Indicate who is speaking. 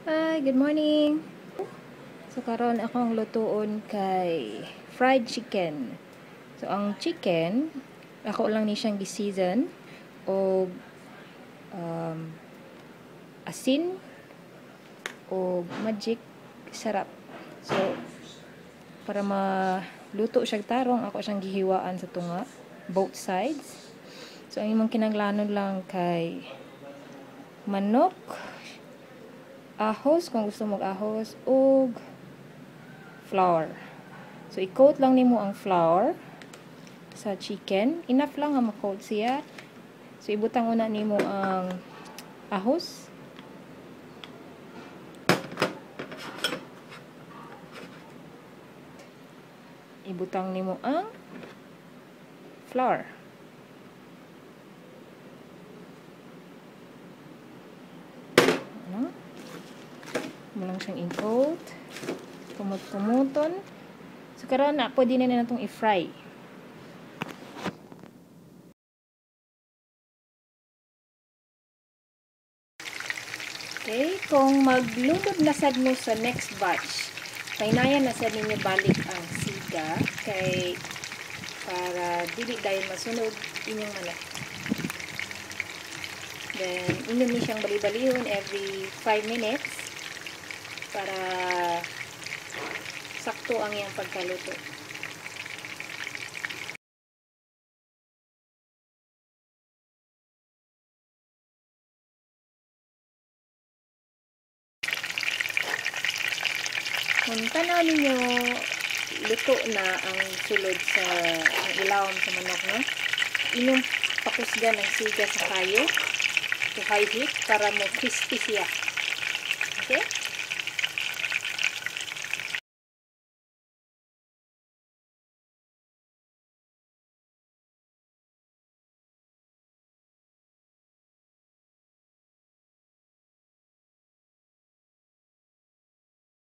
Speaker 1: Hi, good morning. So karon akong lutuon kay fried chicken. So ang chicken, ako lang ni siyang gi-season og asin o magic sarap. So para maluto siya tarong, ako siyang gihiwaan sa tunga, both sides. So ang imong kinahanglanon lang kay manok, ahos kung gusto mong ahos, ug flour. So, i-coat lang nimo ang flour sa chicken. Enough lang nga ma-coat siya. So, ibutang una nimo ang ahos. Ibutang nimo ang flour. Ano? Mo lang siyang i-coat. Kumot-kumuton. So, karon na, pwede na natong i-fry. Okay, kung maglunod na sad mo sa next batch, kainayan na sad ninyo balik ang siga kay para dili dahil masunod inyong manok. Then, inyo ni siyang bali-balihon every 5 minutes para sakto ang iyang pagkaluto. Kung tanaw ninyo luto na ang sulod sa ang ilawom sa manok, no? Inyong pakusgan ang siga sa kayo to high heat para mo crispy siya. Okay?